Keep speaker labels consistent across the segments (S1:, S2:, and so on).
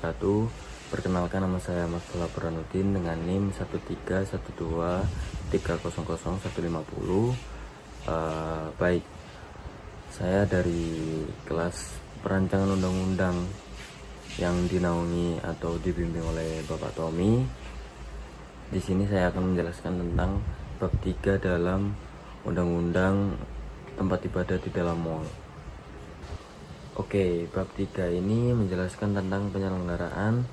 S1: wabarakatuh. Perkenalkan, nama saya Mas Bala Burhanuddin dengan NIM 13123000150. Baik, saya dari kelas perancangan undang-undang yang dinaungi atau dibimbing oleh Bapak Tommy. Di sini saya akan menjelaskan tentang bab 3 dalam undang-undang tempat ibadah di dalam mal. Oke, bab 3 ini menjelaskan tentang penyelenggaraan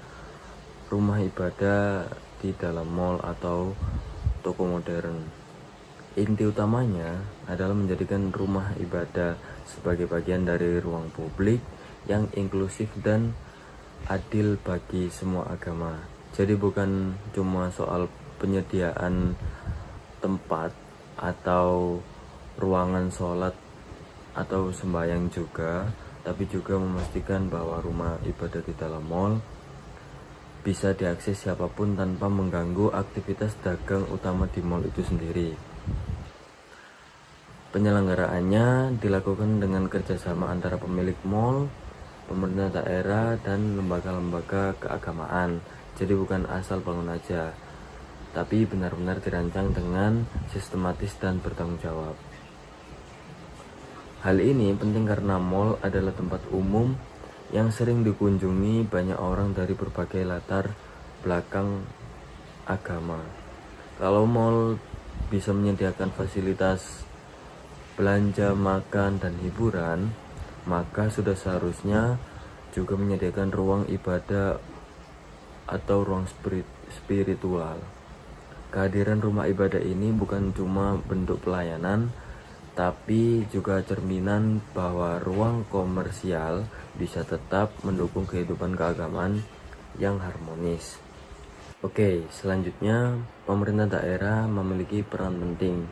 S1: rumah ibadah di dalam mal atau toko modern. Inti utamanya adalah menjadikan rumah ibadah sebagai bagian dari ruang publik yang inklusif dan adil bagi semua agama. Jadi bukan cuma soal penyediaan tempat atau ruangan sholat atau sembahyang juga, tapi juga memastikan bahwa rumah ibadah di dalam mal bisa diakses siapapun tanpa mengganggu aktivitas dagang utama di mal itu sendiri. Penyelenggaraannya dilakukan dengan kerjasama antara pemilik mal, pemerintah daerah, dan lembaga-lembaga keagamaan. Jadi bukan asal bangun aja, tapi benar-benar dirancang dengan sistematis dan bertanggung jawab. Hal ini penting karena mal adalah tempat umum yang sering dikunjungi banyak orang dari berbagai latar belakang agama. Kalau mal bisa menyediakan fasilitas belanja, makan, dan hiburan, maka sudah seharusnya juga menyediakan ruang ibadah atau ruang spiritual. Kehadiran rumah ibadah ini bukan cuma bentuk pelayanan, tapi juga cerminan bahwa ruang komersial bisa tetap mendukung kehidupan keagamaan yang harmonis. Oke, selanjutnya pemerintah daerah memiliki peran penting.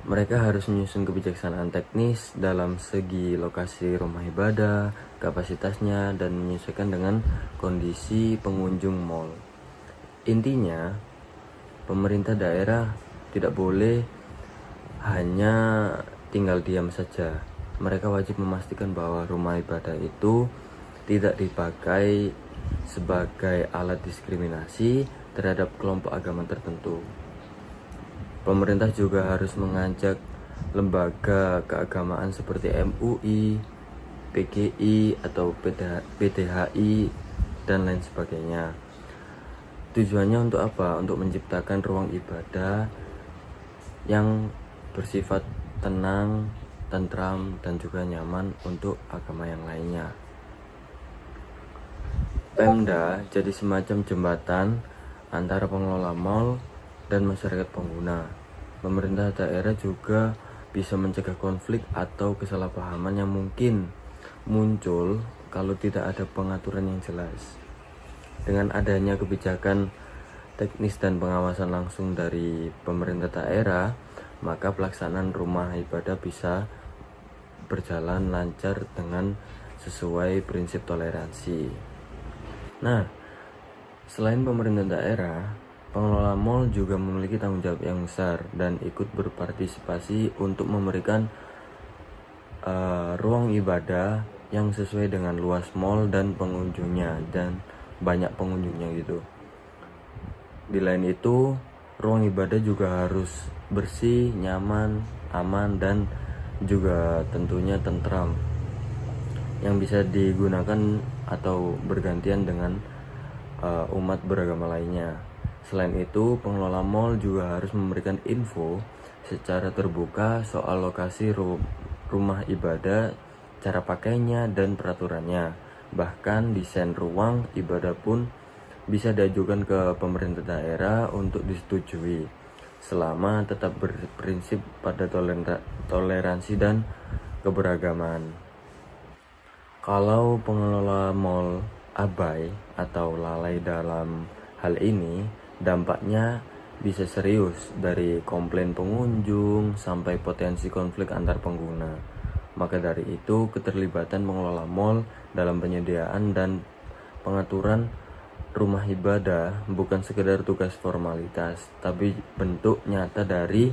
S1: Mereka harus menyusun kebijaksanaan teknis dalam segi lokasi rumah ibadah, kapasitasnya, dan menyesuaikan dengan kondisi pengunjung mal. Intinya, pemerintah daerah tidak boleh hanya tinggal diam saja. Mereka wajib memastikan bahwa rumah ibadah itu tidak dipakai sebagai alat diskriminasi terhadap kelompok agama tertentu. Pemerintah juga harus mengajak lembaga keagamaan seperti MUI, PGI, atau PDHI, dan lain sebagainya. Tujuannya untuk apa? Untuk menciptakan ruang ibadah yang bersifat tenang, tentram, dan juga nyaman untuk agama yang lainnya. Pemda jadi semacam jembatan antara pengelola mal dan masyarakat pengguna. Pemerintah daerah juga bisa mencegah konflik atau kesalahpahaman yang mungkin muncul kalau tidak ada pengaturan yang jelas. Dengan adanya kebijakan teknis dan pengawasan langsung dari pemerintah daerah, maka pelaksanaan rumah ibadah bisa berjalan lancar dengan sesuai prinsip toleransi. Nah, selain pemerintah daerah, pengelola mal juga memiliki tanggung jawab yang besar dan ikut berpartisipasi untuk memberikan ruang ibadah yang sesuai dengan luas mal dan pengunjungnya, dan banyak pengunjungnya gitu. Di lain itu, ruang ibadah juga harus bersih, nyaman, aman, dan juga tentunya tentram, yang bisa digunakan atau bergantian dengan umat beragama lainnya. Selain itu, pengelola mal juga harus memberikan info secara terbuka soal lokasi rumah ibadah, cara pakainya, dan peraturannya. Bahkan desain ruang ibadah pun bisa diajukan ke pemerintah daerah untuk disetujui, selama tetap berprinsip pada toleransi dan keberagaman. Kalau pengelola mal abai atau lalai dalam hal ini, dampaknya bisa serius, dari komplain pengunjung sampai potensi konflik antar pengguna. Maka dari itu, keterlibatan pengelola mal dalam penyediaan dan pengaturan rumah ibadah bukan sekedar tugas formalitas, tapi bentuk nyata dari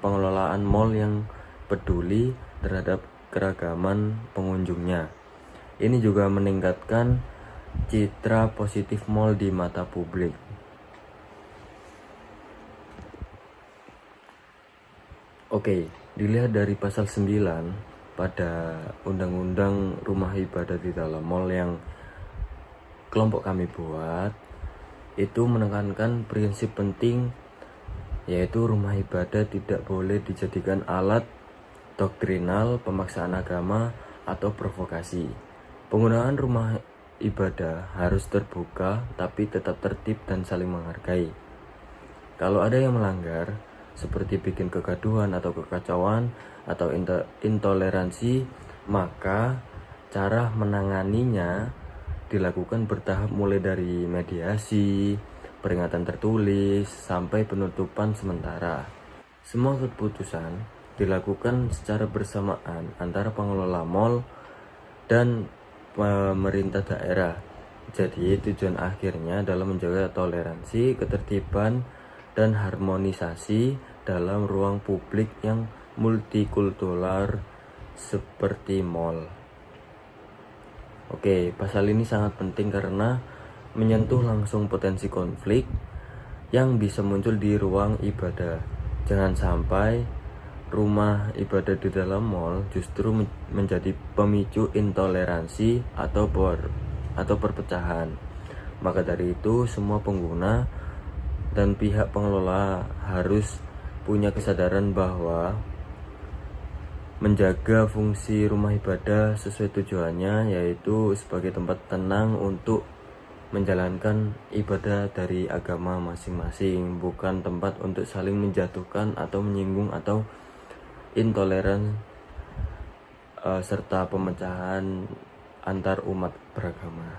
S1: pengelolaan mal yang peduli terhadap keragaman pengunjungnya. Ini juga meningkatkan citra positif mal di mata publik. Oke, dilihat dari pasal 9 pada Undang-Undang Rumah Ibadah di dalam mal yang kelompok kami buat, itu menekankan prinsip penting, yaitu rumah ibadah tidak boleh dijadikan alat doktrinal, pemaksaan agama, atau provokasi. Penggunaan rumah ibadah harus terbuka tapi tetap tertib dan saling menghargai. Kalau ada yang melanggar, seperti bikin kegaduhan atau kekacauan atau intoleransi, maka cara menanganinya dilakukan bertahap, mulai dari mediasi, peringatan tertulis, sampai penutupan sementara. Semua keputusan dilakukan secara bersamaan antara pengelola mal dan pemerintah daerah. Jadi tujuan akhirnya adalah menjaga toleransi, ketertiban, dan harmonisasi dalam ruang publik yang multikultural seperti mal. Oke, pasal ini sangat penting karena menyentuh langsung potensi konflik yang bisa muncul di ruang ibadah. Jangan sampai rumah ibadah di dalam mal justru menjadi pemicu intoleransi atau perpecahan. Maka dari itu, semua pengguna dan pihak pengelola harus punya kesadaran bahwa menjaga fungsi rumah ibadah sesuai tujuannya, yaitu sebagai tempat tenang untuk menjalankan ibadah dari agama masing-masing, bukan tempat untuk saling menjatuhkan atau menyinggung atau intoleran serta pemecahan antar umat beragama.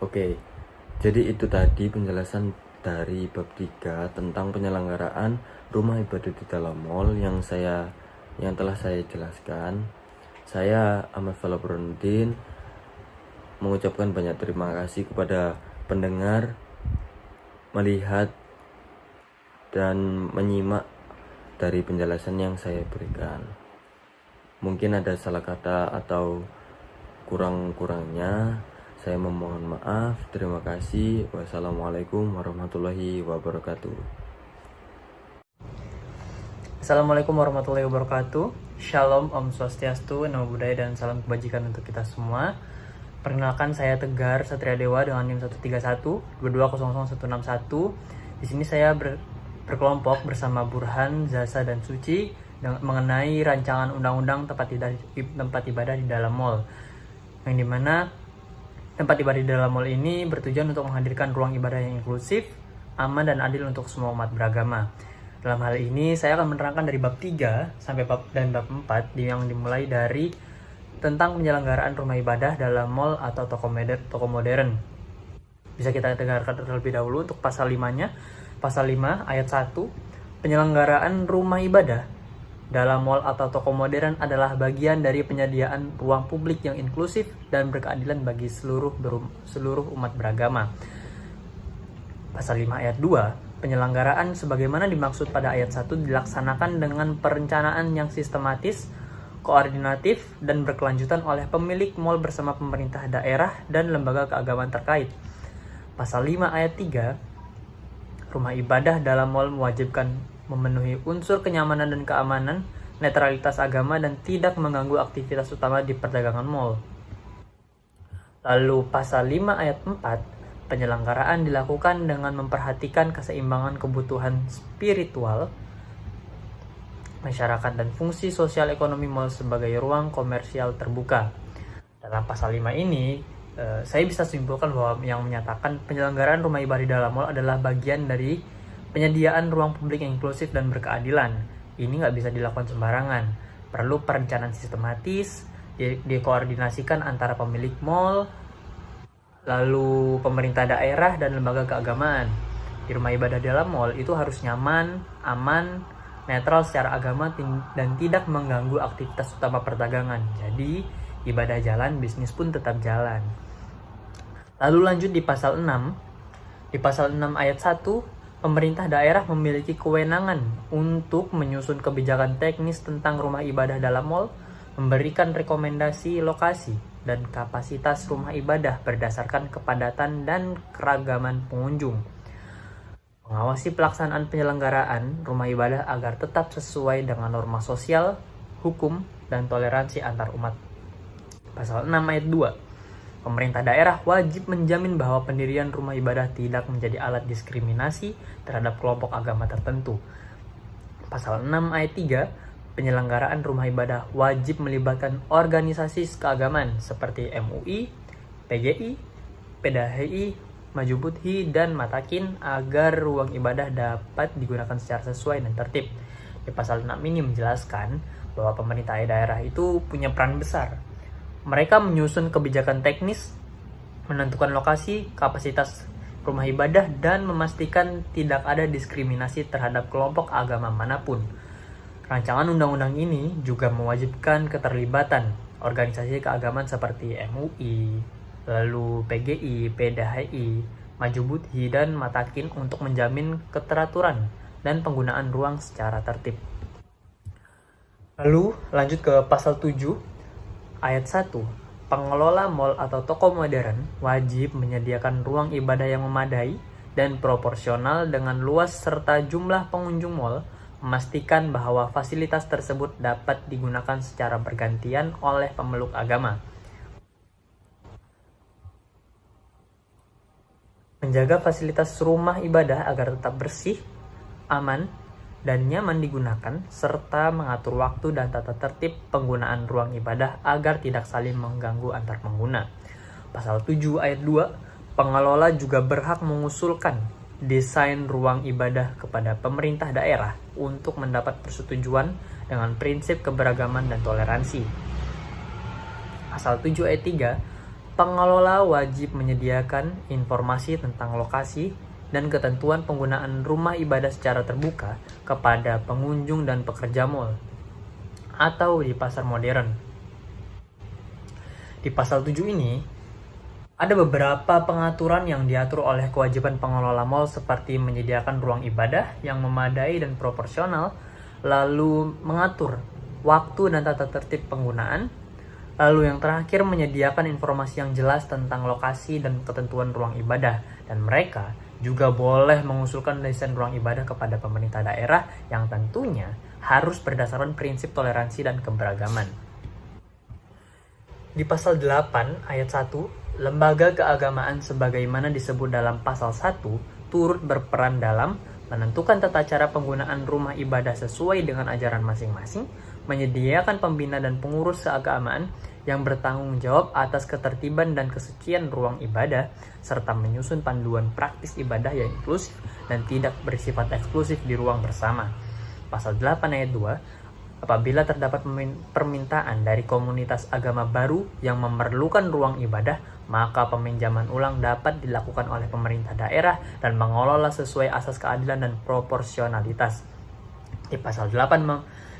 S1: Oke, jadi itu tadi penjelasan dari bab 3 tentang penyelenggaraan rumah ibadah di dalam mal yang telah saya jelaskan. Saya Ahmad Fala Burhanuddin mengucapkan banyak terima kasih kepada pendengar, melihat dan menyimak dari penjelasan yang saya berikan. Mungkin ada salah kata atau kurang-kurangnya, saya memohon maaf. Terima kasih. Wassalamualaikum warahmatullahi wabarakatuh.
S2: Assalamualaikum warahmatullahi wabarakatuh. Shalom, Om Swastiastu, Namo Buddhaya, dan salam kebajikan untuk kita semua. Perkenalkan, saya Tegar Satria Dewa dengan NIM 131 2200161. Di sini saya berkelompok bersama Burhan, Zasa, dan Suci mengenai rancangan undang-undang tempat ibadah di dalam mal, yang dimana tempat ibadah di dalam mal ini bertujuan untuk menghadirkan ruang ibadah yang inklusif, aman, dan adil untuk semua umat beragama. Dalam hal ini, saya akan menerangkan dari bab 3 sampai bab 4 yang dimulai dari tentang penyelenggaraan rumah ibadah dalam mal atau toko modern. Bisa kita dengarkan terlebih dahulu untuk pasal 5-nya. Pasal 5 ayat 1, penyelenggaraan rumah ibadah dalam mal atau toko modern adalah bagian dari penyediaan ruang publik yang inklusif dan berkeadilan bagi seluruh umat beragama. Pasal 5 ayat 2, penyelenggaraan sebagaimana dimaksud pada ayat 1 dilaksanakan dengan perencanaan yang sistematis, koordinatif, dan berkelanjutan oleh pemilik mal bersama pemerintah daerah dan lembaga keagamaan terkait. Pasal 5 ayat 3, rumah ibadah dalam mal mewajibkan memenuhi unsur kenyamanan dan keamanan, netralitas agama, dan tidak mengganggu aktivitas utama di perdagangan mal. Lalu pasal 5 ayat 4, penyelenggaraan dilakukan dengan memperhatikan keseimbangan kebutuhan spiritual masyarakat dan fungsi sosial ekonomi mal sebagai ruang komersial terbuka. Dalam pasal 5 ini, saya bisa simpulkan bahwa yang menyatakan penyelenggaraan rumah ibadah di dalam mal adalah bagian dari penyediaan ruang publik yang inklusif dan berkeadilan. Ini nggak bisa dilakukan sembarangan. Perlu perencanaan sistematis, dikoordinasikan antara pemilik mal, lalu pemerintah daerah, dan lembaga keagamaan. Di rumah ibadah dalam mal itu harus nyaman, aman, netral secara agama, dan tidak mengganggu aktivitas utama perdagangan. Jadi, ibadah jalan, bisnis pun tetap jalan. Lalu lanjut di pasal 6. Di pasal 6 ayat 1, pemerintah daerah memiliki kewenangan untuk menyusun kebijakan teknis tentang rumah ibadah dalam mal, memberikan rekomendasi lokasi, dan kapasitas rumah ibadah berdasarkan kepadatan dan keragaman pengunjung. Mengawasi pelaksanaan penyelenggaraan rumah ibadah agar tetap sesuai dengan norma sosial, hukum, dan toleransi antar umat. Pasal 6 ayat 2. Pemerintah daerah wajib menjamin bahwa pendirian rumah ibadah tidak menjadi alat diskriminasi terhadap kelompok agama tertentu. Pasal 6 ayat 3. Penyelenggaraan rumah ibadah wajib melibatkan organisasi keagamaan seperti MUI, PGI, PDHI, Majubudhi, dan Matakin agar ruang ibadah dapat digunakan secara sesuai dan tertib. Di pasal 6 ini menjelaskan bahwa pemerintah daerah itu punya peran besar. Mereka menyusun kebijakan teknis, menentukan lokasi, kapasitas rumah ibadah, dan memastikan tidak ada diskriminasi terhadap kelompok agama manapun. Rancangan undang-undang ini juga mewajibkan keterlibatan organisasi keagamaan seperti MUI, lalu PGI, PDHI, Majubudhi, dan Matakin untuk menjamin keteraturan dan penggunaan ruang secara tertib. Lalu lanjut ke pasal 7 ayat 1. Pengelola mal atau toko modern wajib menyediakan ruang ibadah yang memadai dan proporsional dengan luas serta jumlah pengunjung mal, memastikan bahwa fasilitas tersebut dapat digunakan secara bergantian oleh pemeluk agama. Menjaga fasilitas rumah ibadah agar tetap bersih, aman, dan nyaman digunakan, serta mengatur waktu dan tata tertib penggunaan ruang ibadah agar tidak saling mengganggu antar pengguna. Pasal 7 ayat 2, pengelola juga berhak mengusulkan desain ruang ibadah kepada pemerintah daerah untuk mendapat persetujuan dengan prinsip keberagaman dan toleransi. Pasal 7 ayat 3, pengelola wajib menyediakan informasi tentang lokasi dan ketentuan penggunaan rumah ibadah secara terbuka kepada pengunjung dan pekerja mal atau di pasar modern. Di pasal 7 ini, ada beberapa pengaturan yang diatur oleh kewajiban pengelola mal seperti menyediakan ruang ibadah yang memadai dan proporsional, lalu mengatur waktu dan tata tertib penggunaan, lalu yang terakhir menyediakan informasi yang jelas tentang lokasi dan ketentuan ruang ibadah, dan mereka juga boleh mengusulkan desain ruang ibadah kepada pemerintah daerah yang tentunya harus berdasarkan prinsip toleransi dan keberagaman. Di pasal 8 ayat 1, lembaga keagamaan sebagaimana disebut dalam pasal 1 turut berperan dalam menentukan tata cara penggunaan rumah ibadah sesuai dengan ajaran masing-masing, menyediakan pembina dan pengurus keagamaan yang bertanggung jawab atas ketertiban dan kesucian ruang ibadah, serta menyusun panduan praktis ibadah yang inklusif dan tidak bersifat eksklusif di ruang bersama. Pasal 8 ayat 2, apabila terdapat permintaan dari komunitas agama baru yang memerlukan ruang ibadah, maka peminjaman ulang dapat dilakukan oleh pemerintah daerah dan mengelola sesuai asas keadilan dan proporsionalitas. Di pasal 8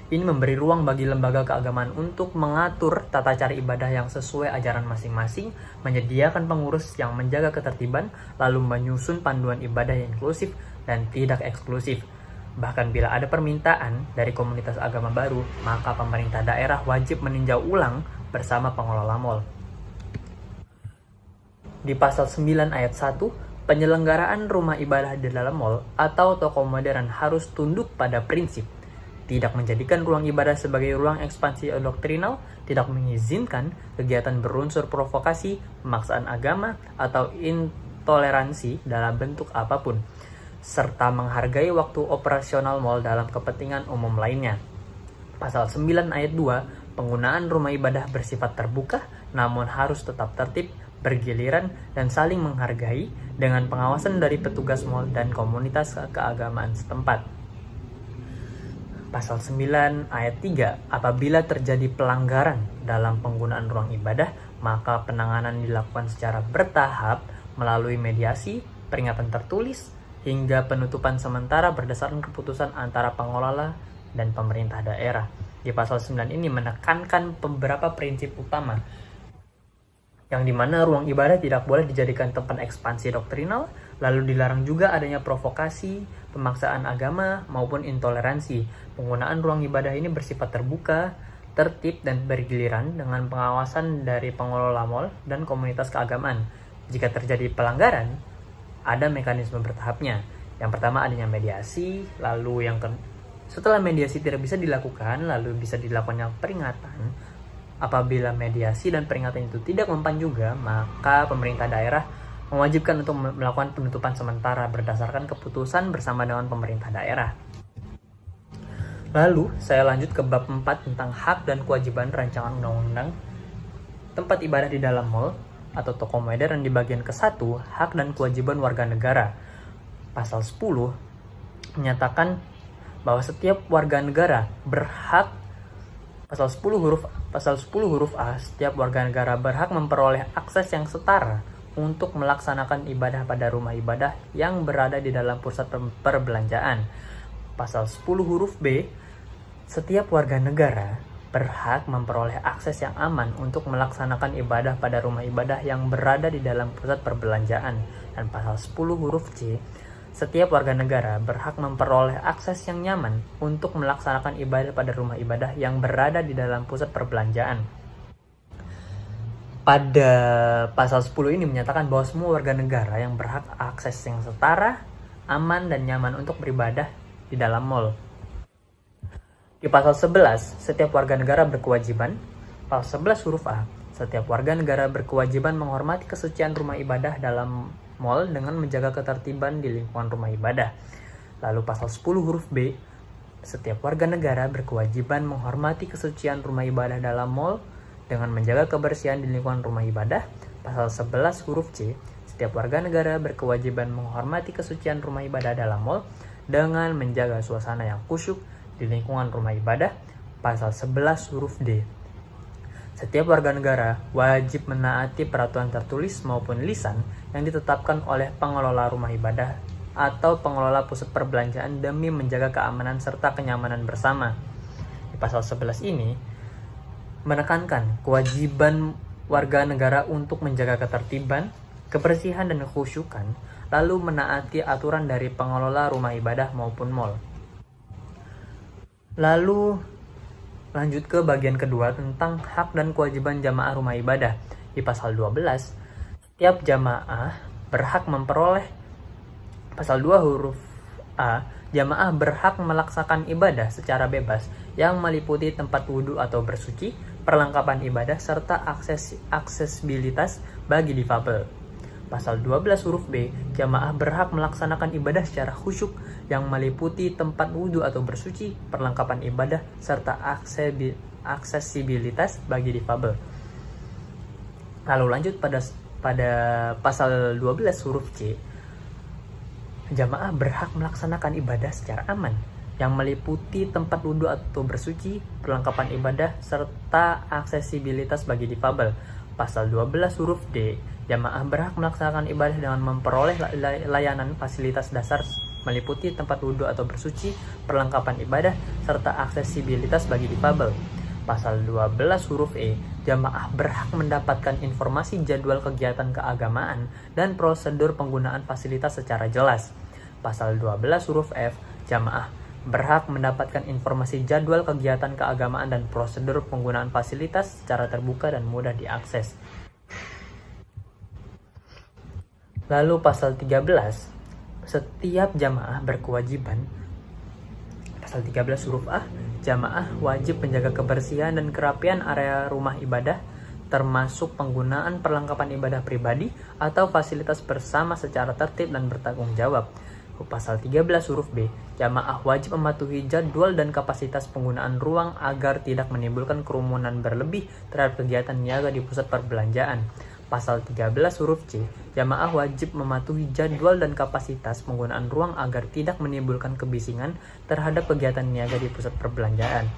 S2: ini memberi ruang bagi lembaga keagamaan untuk mengatur tata cara ibadah yang sesuai ajaran masing-masing, menyediakan pengurus yang menjaga ketertiban, lalu menyusun panduan ibadah yang inklusif dan tidak eksklusif. Bahkan bila ada permintaan dari komunitas agama baru, maka pemerintah daerah wajib meninjau ulang bersama pengelola mal. Di pasal 9 ayat 1, penyelenggaraan rumah ibadah di dalam mal atau toko modern harus tunduk pada prinsip tidak menjadikan ruang ibadah sebagai ruang ekspansi doktrinal, tidak mengizinkan kegiatan berunsur provokasi, pemaksaan agama, atau intoleransi dalam bentuk apapun, serta menghargai waktu operasional mal dalam kepentingan umum lainnya. Pasal 9 ayat 2, penggunaan rumah ibadah bersifat terbuka, namun harus tetap tertib, bergiliran, dan saling menghargai dengan pengawasan dari petugas mal dan komunitas keagamaan setempat. Pasal 9 ayat 3, apabila terjadi pelanggaran dalam penggunaan ruang ibadah, maka penanganan dilakukan secara bertahap melalui mediasi, peringatan tertulis, hingga penutupan sementara berdasarkan keputusan antara pengelola dan pemerintah daerah. Di pasal 9 ini menekankan beberapa prinsip utama, yang dimana ruang ibadah tidak boleh dijadikan tempat ekspansi doktrinal, lalu dilarang juga adanya provokasi, pemaksaan agama, maupun intoleransi. Penggunaan ruang ibadah ini bersifat terbuka, tertib dan bergiliran dengan pengawasan dari pengelola mal dan komunitas keagamaan. Jika terjadi pelanggaran, ada mekanisme bertahapnya. Yang pertama adanya mediasi, lalu setelah mediasi tidak bisa dilakukan, lalu bisa dilakukannya peringatan. Apabila mediasi dan peringatan itu tidak mempan juga, maka pemerintah daerah mewajibkan untuk melakukan penutupan sementara berdasarkan keputusan bersama dengan pemerintah daerah. Lalu, saya lanjut ke bab 4 tentang hak dan kewajiban rancangan undang-undang tempat ibadah di dalam mal atau toko modern di bagian ke-1, hak dan kewajiban warga negara. Pasal 10 menyatakan bahwa setiap warga negara berhak, pasal 10 huruf A, setiap warga negara berhak memperoleh akses yang setara untuk melaksanakan ibadah pada rumah ibadah yang berada di dalam pusat perbelanjaan. Pasal 10 huruf B, setiap warga negara berhak memperoleh akses yang aman untuk melaksanakan ibadah pada rumah ibadah yang berada di dalam pusat perbelanjaan. Dan pasal 10 huruf C, setiap warga negara berhak memperoleh akses yang nyaman untuk melaksanakan ibadah pada rumah ibadah yang berada di dalam pusat perbelanjaan. Pada pasal 10 ini menyatakan bahwa semua warga negara yang berhak akses yang setara, aman, dan nyaman untuk beribadah di dalam mal. Di pasal 11, setiap warga negara berkewajiban. Pasal 11 huruf A, setiap warga negara berkewajiban menghormati kesucian rumah ibadah dalam mal dengan menjaga ketertiban di lingkungan rumah ibadah. Lalu pasal 10 huruf B, setiap warga negara berkewajiban menghormati kesucian rumah ibadah dalam mal dengan menjaga kebersihan di lingkungan rumah ibadah. Pasal 11 huruf C, setiap warga negara berkewajiban menghormati kesucian rumah ibadah dalam mal dengan menjaga suasana yang khusyuk di lingkungan rumah ibadah. Pasal 11 huruf D, setiap warga negara wajib menaati peraturan tertulis maupun lisan yang ditetapkan oleh pengelola rumah ibadah atau pengelola pusat perbelanjaan demi menjaga keamanan serta kenyamanan bersama. Di pasal 11 ini menekankan kewajiban warga negara untuk menjaga ketertiban, kebersihan, dan kekhusyukan, lalu menaati aturan dari pengelola rumah ibadah maupun mal. Lalu lanjut ke bagian kedua tentang hak dan kewajiban jamaah rumah ibadah. Di pasal 12, setiap jamaah berhak memperoleh, pasal 2 huruf A, jamaah berhak melaksanakan ibadah secara bebas yang meliputi tempat wudhu atau bersuci, perlengkapan ibadah, serta aksesibilitas bagi difabel. Pasal 12 huruf B, jamaah berhak melaksanakan ibadah secara khusyuk yang meliputi tempat wudhu atau bersuci, perlengkapan ibadah, serta aksesibilitas bagi difabel. Lalu lanjut pada pasal 12 huruf C, jamaah berhak melaksanakan ibadah secara aman yang meliputi tempat wudhu atau bersuci, perlengkapan ibadah, serta aksesibilitas bagi difabel. Pasal 12 huruf D, jamaah berhak melaksanakan ibadah dengan memperoleh layanan fasilitas dasar meliputi tempat wudhu atau bersuci, perlengkapan ibadah, serta aksesibilitas bagi difabel. Pasal 12 huruf E, jamaah berhak mendapatkan informasi jadwal kegiatan keagamaan dan prosedur penggunaan fasilitas secara jelas. Pasal 12 huruf F, jamaah berhak mendapatkan informasi jadwal kegiatan keagamaan dan prosedur penggunaan fasilitas secara terbuka dan mudah diakses. Lalu pasal 13, setiap jamaah berkewajiban. Pasal 13 huruf A, jamaah wajib menjaga kebersihan dan kerapian area rumah ibadah, termasuk penggunaan perlengkapan ibadah pribadi atau fasilitas bersama secara tertib dan bertanggung jawab. Pasal 13 huruf B, jamaah wajib mematuhi jadwal dan kapasitas penggunaan ruang agar tidak menimbulkan kerumunan berlebih terhadap kegiatan niaga di pusat perbelanjaan. Pasal 13 huruf C, jamaah wajib mematuhi jadwal dan kapasitas penggunaan ruang agar tidak menimbulkan kebisingan terhadap kegiatan niaga di pusat perbelanjaan.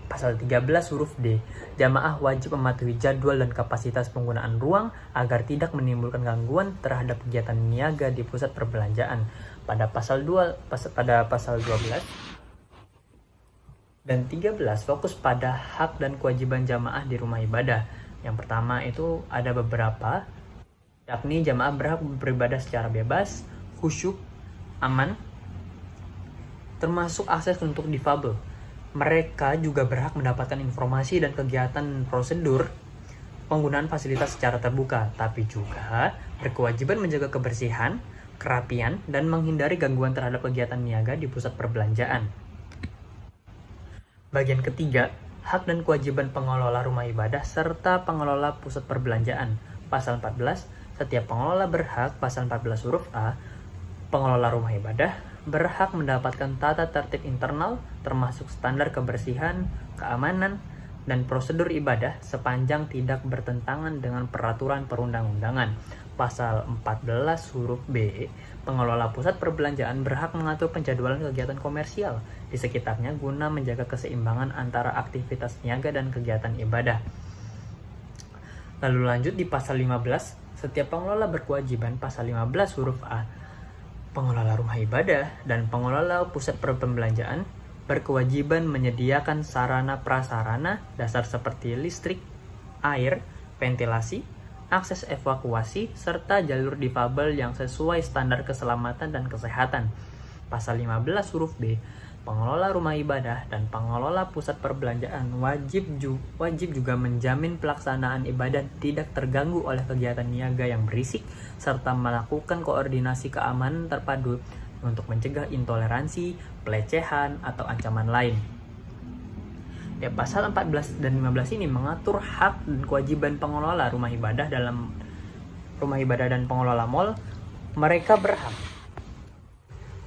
S2: Pasal 13 huruf D, jamaah wajib mematuhi jadwal dan kapasitas penggunaan ruang agar tidak menimbulkan gangguan terhadap kegiatan niaga di pusat perbelanjaan. Pada pasal 12 dan 13 fokus pada hak dan kewajiban jamaah di rumah ibadah. Yang pertama itu ada beberapa, yakni jamaah berhak beribadah secara bebas, khusyuk, aman, termasuk akses untuk difabel, Mereka juga berhak mendapatkan informasi dan kegiatan prosedur penggunaan fasilitas secara terbuka, tapi juga berkewajiban menjaga kebersihan, kerapian, dan menghindari gangguan terhadap kegiatan niaga di pusat perbelanjaan. Bagian ketiga, hak dan kewajiban pengelola rumah ibadah serta pengelola pusat perbelanjaan. Pasal 14, setiap pengelola berhak, pasal 14 huruf A, pengelola rumah ibadah berhak mendapatkan tata tertib internal termasuk standar kebersihan, keamanan, dan prosedur ibadah sepanjang tidak bertentangan dengan peraturan perundang-undangan. Pasal 14 huruf B, pengelola pusat perbelanjaan berhak mengatur penjadwalan kegiatan komersial di sekitarnya guna menjaga keseimbangan antara aktivitas niaga dan kegiatan ibadah. Lalu lanjut di pasal 15, setiap pengelola berkewajiban, pasal 15 huruf A, pengelola rumah ibadah dan pengelola pusat perbelanjaan berkewajiban menyediakan sarana prasarana dasar seperti listrik, air, ventilasi, akses evakuasi, serta jalur difabel yang sesuai standar keselamatan dan kesehatan. Pasal 15 huruf B, pengelola rumah ibadah dan pengelola pusat perbelanjaan wajib juga menjamin pelaksanaan ibadah tidak terganggu oleh kegiatan niaga yang berisik serta melakukan koordinasi keamanan terpadu untuk mencegah intoleransi, pelecehan, atau ancaman lain. Ya, pasal 14 dan 15 ini mengatur hak dan kewajiban pengelola rumah ibadah dalam rumah ibadah dan pengelola mal. Mereka berhak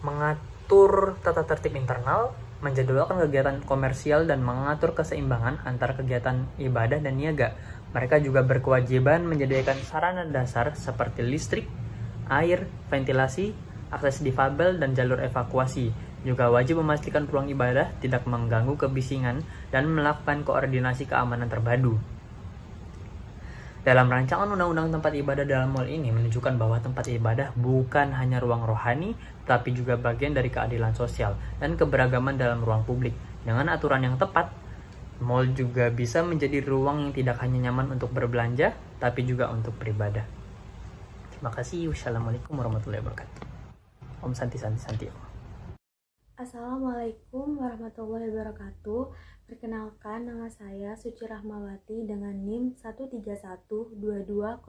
S2: mengatur tata tertib internal, menjadwalkan kegiatan komersial, dan mengatur keseimbangan antara kegiatan ibadah dan niaga. Mereka juga berkewajiban menyediakan sarana dasar seperti listrik, air, ventilasi, akses difabel, dan jalur evakuasi. Juga wajib memastikan ruang ibadah tidak mengganggu kebisingan dan melakukan koordinasi keamanan terpadu. Dalam rancangan undang-undang tempat ibadah dalam mal ini menunjukkan bahwa tempat ibadah bukan hanya ruang rohani, tapi juga bagian dari keadilan sosial dan keberagaman dalam ruang publik. Dengan aturan yang tepat, mal juga bisa menjadi ruang yang tidak hanya nyaman untuk berbelanja, tapi juga untuk beribadah. Terima kasih. Wassalamualaikum warahmatullahi wabarakatuh. Om Santi Santi Santi.
S3: Assalamualaikum warahmatullahi wabarakatuh. Perkenalkan, nama saya Suci Rahmawati dengan NIM 13122000166.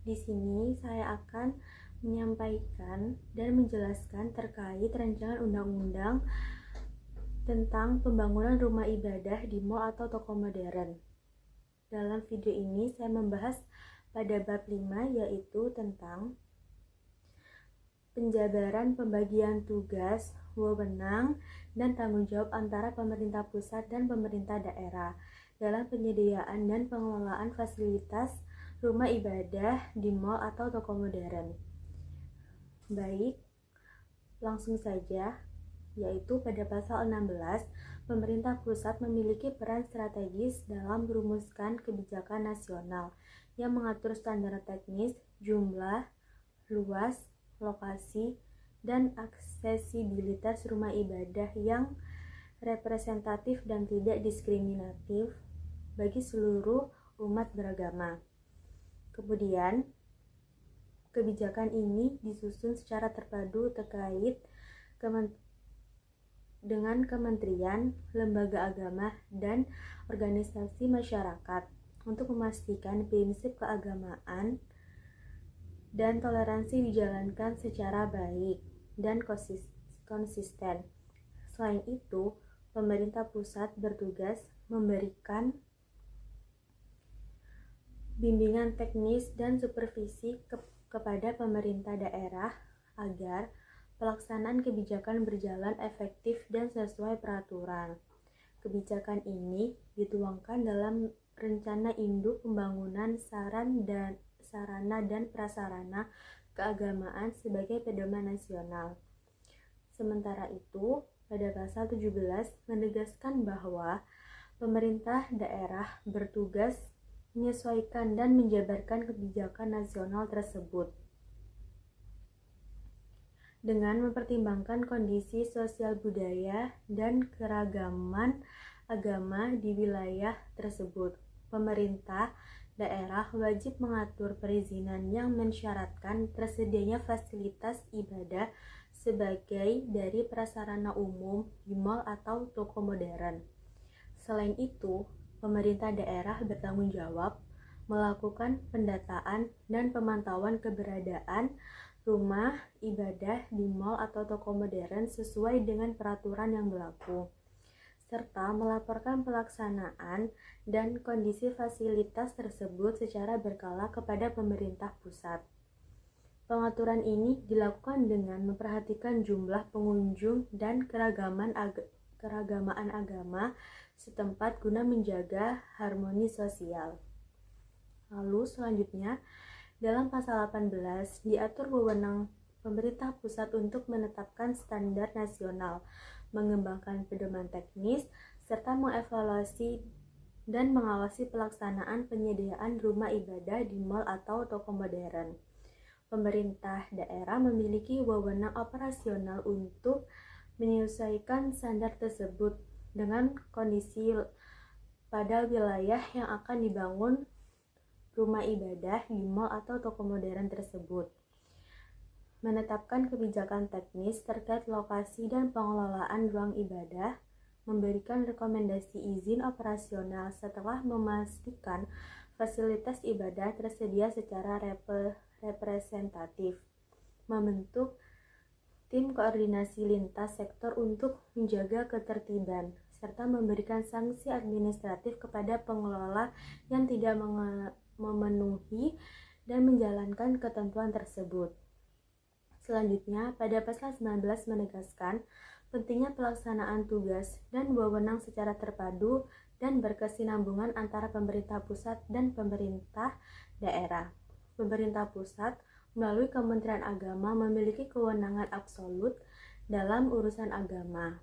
S3: Di sini saya akan menyampaikan dan menjelaskan terkait rancangan undang-undang tentang pembangunan rumah ibadah di mal atau toko modern. Dalam video ini saya membahas pada bab 5, yaitu tentang penjabaran pembagian tugas, wewenang, dan tanggung jawab antara pemerintah pusat dan pemerintah daerah dalam penyediaan dan pengelolaan fasilitas rumah ibadah di mal atau toko modern. Baik, langsung saja, yaitu pada pasal 16, pemerintah pusat memiliki peran strategis dalam merumuskan kebijakan nasional yang mengatur standar teknis, jumlah, luas, lokasi, dan aksesibilitas rumah ibadah yang representatif dan tidak diskriminatif bagi seluruh umat beragama. Kemudian, kebijakan ini disusun secara terpadu terkait dengan kementerian, lembaga agama, dan organisasi masyarakat untuk memastikan prinsip keagamaan dan toleransi dijalankan secara baik dan konsisten. Selain itu, pemerintah pusat bertugas memberikan bimbingan teknis dan supervisi kepada pemerintah daerah agar pelaksanaan kebijakan berjalan efektif dan sesuai peraturan. Kebijakan ini dituangkan dalam Rencana Induk Pembangunan Sarana dan Prasarana Keagamaan sebagai pedoman nasional. Sementara itu, pada pasal 17 menegaskan bahwa pemerintah daerah bertugas menyesuaikan dan menjabarkan kebijakan nasional tersebut dengan mempertimbangkan kondisi sosial budaya dan keragaman agama di wilayah tersebut. Pemerintah daerah wajib mengatur perizinan yang mensyaratkan tersedianya fasilitas ibadah sebagai dari prasarana umum di mal atau toko modern. Selain itu, pemerintah daerah bertanggung jawab melakukan pendataan dan pemantauan keberadaan rumah ibadah di mal atau toko modern sesuai dengan peraturan yang berlaku, serta melaporkan pelaksanaan dan kondisi fasilitas tersebut secara berkala kepada pemerintah pusat. Pengaturan ini dilakukan dengan memperhatikan jumlah pengunjung dan keragamaan agama setempat guna menjaga harmoni sosial. Lalu selanjutnya, dalam pasal 18 diatur wewenang pemerintah pusat untuk menetapkan standar nasional, mengembangkan pedoman teknis, serta mengevaluasi dan mengawasi pelaksanaan penyediaan rumah ibadah di mal atau toko modern. Pemerintah daerah memiliki wewenang operasional untuk menyesuaikan standar tersebut dengan kondisi pada wilayah yang akan dibangun rumah ibadah di mal atau toko modern tersebut. Menetapkan kebijakan teknis terkait lokasi dan pengelolaan ruang ibadah, memberikan rekomendasi izin operasional setelah memastikan fasilitas ibadah tersedia secara representatif, membentuk tim koordinasi lintas sektor untuk menjaga ketertiban, serta memberikan sanksi administratif kepada pengelola yang tidak memenuhi dan menjalankan ketentuan tersebut. Selanjutnya, pada pasal 19 menegaskan pentingnya pelaksanaan tugas dan wewenang secara terpadu dan berkesinambungan antara pemerintah pusat dan pemerintah daerah. Pemerintah pusat melalui Kementerian Agama memiliki kewenangan absolut dalam urusan agama,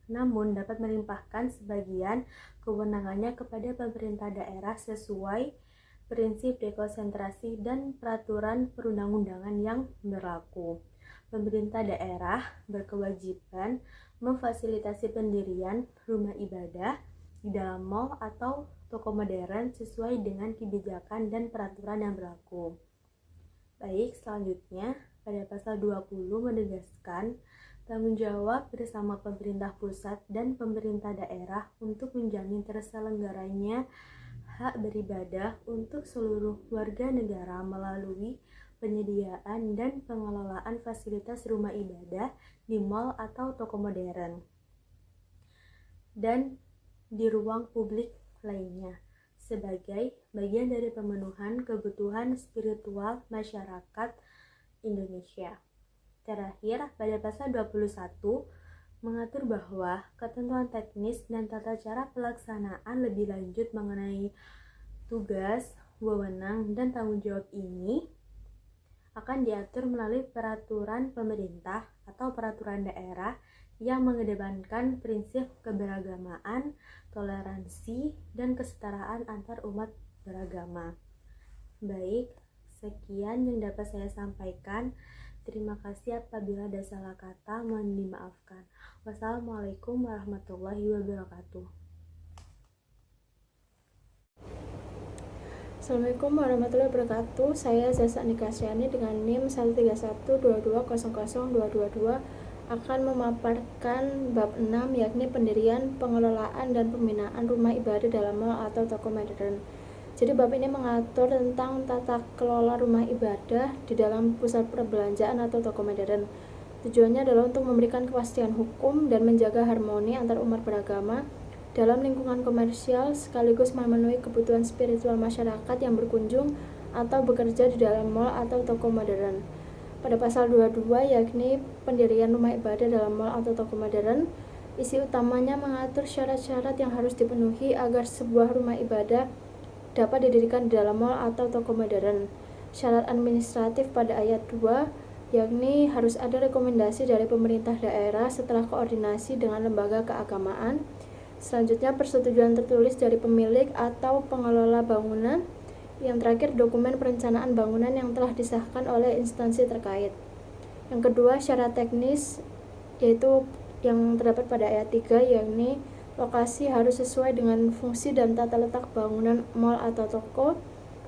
S3: namun dapat melimpahkan sebagian kewenangannya kepada pemerintah daerah sesuai prinsip dekonsentrasi dan peraturan perundang-undangan yang berlaku. Pemerintah daerah berkewajiban memfasilitasi pendirian rumah ibadah di dalam mal atau toko modern sesuai dengan kebijakan dan peraturan yang berlaku. Baik, selanjutnya pada pasal 20 menegaskan tanggung jawab bersama pemerintah pusat dan pemerintah daerah untuk menjamin terselenggaranya hak beribadah untuk seluruh warga negara melalui penyediaan dan pengelolaan fasilitas rumah ibadah di mal atau toko modern dan di ruang publik lainnya sebagai bagian dari pemenuhan kebutuhan spiritual masyarakat Indonesia. Terakhir, pada pasal 21 mengatur bahwa ketentuan teknis dan tata cara pelaksanaan lebih lanjut mengenai tugas, wewenang, dan tanggung jawab ini akan diatur melalui peraturan pemerintah atau peraturan daerah yang mengedepankan prinsip keberagamaan, toleransi, dan kesetaraan antar umat beragama. Baik, sekian yang dapat saya sampaikan. Terima kasih apabila ada salah kata, mohon dimaafkan. Wassalamualaikum warahmatullahi wabarakatuh.
S4: Assalamualaikum warahmatullahi wabarakatuh. Saya Zaza Nikasyani dengan NIM 13122000222 akan memaparkan bab 6 yakni pendirian, pengelolaan, dan pembinaan rumah ibadah dalam mal atau toko modern. Jadi bab ini mengatur tentang tata kelola rumah ibadah di dalam pusat perbelanjaan atau toko modern. Tujuannya adalah untuk memberikan kepastian hukum dan menjaga harmoni antar umat beragama dalam lingkungan komersial sekaligus memenuhi kebutuhan spiritual masyarakat yang berkunjung atau bekerja di dalam mal atau toko modern. Pada pasal 22 yakni pendirian rumah ibadah dalam mal atau toko modern, isi utamanya mengatur syarat-syarat yang harus dipenuhi agar sebuah rumah ibadah dapat didirikan di dalam mal atau toko modern. Syarat administratif pada ayat 2 yakni harus ada rekomendasi dari pemerintah daerah setelah koordinasi dengan lembaga keagamaan. Selanjutnya persetujuan tertulis dari pemilik atau pengelola bangunan. Yang terakhir dokumen perencanaan bangunan yang telah disahkan oleh instansi terkait. Yang kedua syarat teknis yaitu yang terdapat pada ayat 3 yakni lokasi harus sesuai dengan fungsi dan tata letak bangunan mal atau toko.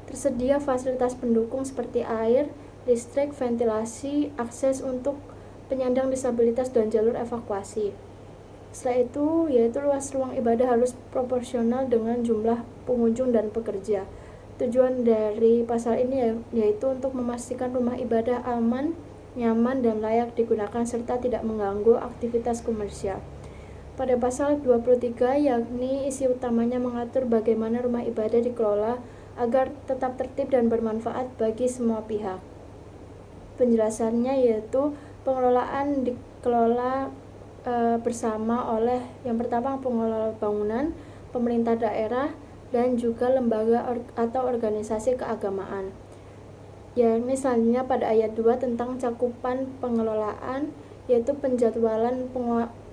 S4: Tersedia fasilitas pendukung seperti air, listrik, ventilasi, akses untuk penyandang disabilitas dan jalur evakuasi. Setelah itu, yaitu luas ruang ibadah harus proporsional dengan jumlah pengunjung dan pekerja. Tujuan dari pasal ini yaitu untuk memastikan rumah ibadah aman, nyaman, dan layak digunakan serta tidak mengganggu aktivitas komersial. Pada pasal 23, yakni isi utamanya mengatur bagaimana rumah ibadah dikelola agar tetap tertib dan bermanfaat bagi semua pihak. Penjelasannya yaitu pengelolaan dikelola bersama oleh yang pertama pengelola bangunan, pemerintah daerah, dan juga lembaga atau organisasi keagamaan. Yakni selanjutnya pada ayat 2 tentang cakupan pengelolaan, yaitu penjadwalan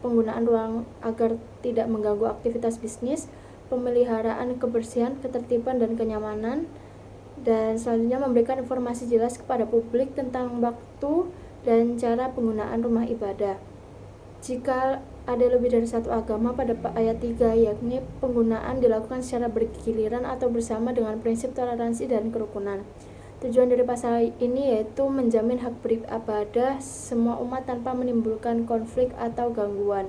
S4: penggunaan ruang agar tidak mengganggu aktivitas bisnis, pemeliharaan kebersihan, ketertiban, dan kenyamanan, dan selanjutnya memberikan informasi jelas kepada publik tentang waktu dan cara penggunaan rumah ibadah. Jika ada lebih dari satu agama pada ayat 3, yakni penggunaan dilakukan secara bergiliran atau bersama dengan prinsip toleransi dan kerukunan. Tujuan dari pasal ini yaitu menjamin hak beribadah semua umat tanpa menimbulkan konflik atau gangguan.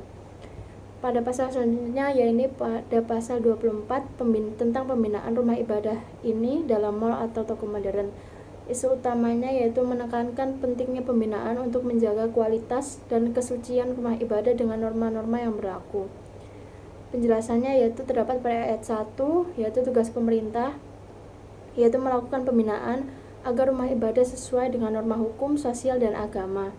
S4: Pada pasal selanjutnya, yaitu pada pasal 24 tentang pembinaan rumah ibadah ini dalam mall atau toko modern. Isu utamanya yaitu menekankan pentingnya pembinaan untuk menjaga kualitas dan kesucian rumah ibadah dengan norma-norma yang berlaku. Penjelasannya yaitu terdapat pada ayat 1, yaitu tugas pemerintah, yaitu melakukan pembinaan agar rumah ibadah sesuai dengan norma hukum, sosial, dan agama.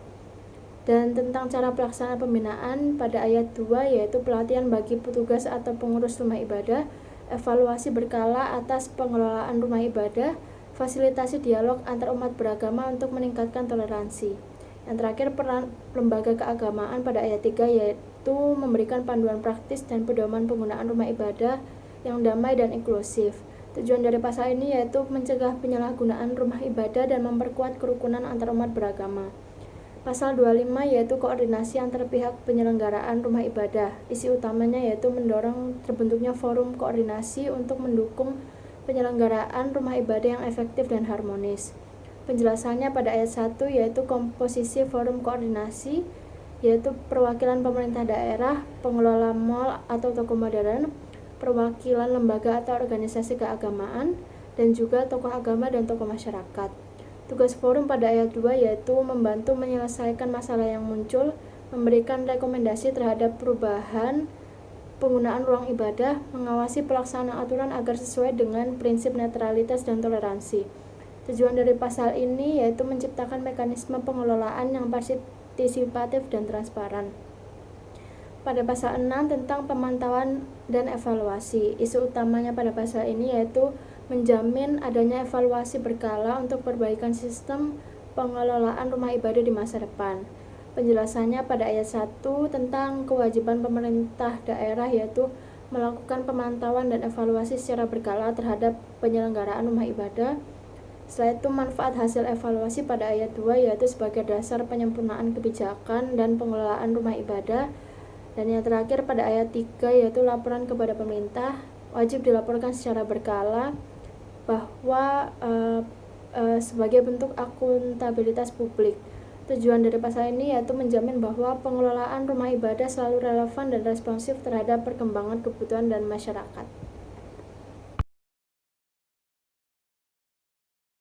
S4: Dan tentang cara pelaksanaan pembinaan pada ayat 2, yaitu pelatihan bagi petugas atau pengurus rumah ibadah, evaluasi berkala atas pengelolaan rumah ibadah, fasilitasi dialog antar umat beragama untuk meningkatkan toleransi. Yang terakhir, peran lembaga keagamaan pada ayat 3 yaitu memberikan panduan praktis dan pedoman penggunaan rumah ibadah yang damai dan inklusif. Tujuan dari pasal ini yaitu mencegah penyalahgunaan rumah ibadah dan memperkuat kerukunan antar umat beragama. Pasal 25 yaitu koordinasi antar pihak penyelenggaraan rumah ibadah. Isi utamanya yaitu mendorong terbentuknya forum koordinasi untuk mendukung penyelenggaraan rumah ibadah yang efektif dan harmonis. Penjelasannya pada ayat 1 yaitu komposisi forum koordinasi, yaitu perwakilan pemerintah daerah, pengelola mall atau toko modern, perwakilan lembaga atau organisasi keagamaan, dan juga tokoh agama dan tokoh masyarakat. Tugas forum pada ayat 2 yaitu membantu menyelesaikan masalah yang muncul, memberikan rekomendasi terhadap perubahan penggunaan ruang ibadah, mengawasi pelaksanaan aturan agar sesuai dengan prinsip netralitas dan toleransi. Tujuan dari pasal ini yaitu menciptakan mekanisme pengelolaan yang partisipatif dan transparan. Pada pasal 6 tentang pemantauan dan evaluasi, isu utamanya pada pasal ini yaitu menjamin adanya evaluasi berkala untuk perbaikan sistem pengelolaan rumah ibadah di masa depan. Penjelasannya pada ayat 1 tentang kewajiban pemerintah daerah yaitu melakukan pemantauan dan evaluasi secara berkala terhadap penyelenggaraan rumah ibadah. Setelah itu manfaat hasil evaluasi pada ayat 2 yaitu sebagai dasar penyempurnaan kebijakan dan pengelolaan rumah ibadah. Dan yang terakhir pada ayat 3 yaitu laporan kepada pemerintah wajib dilaporkan secara berkala bahwa sebagai bentuk akuntabilitas publik. Tujuan dari pasal ini yaitu menjamin bahwa pengelolaan rumah ibadah selalu relevan dan responsif terhadap perkembangan kebutuhan dan masyarakat.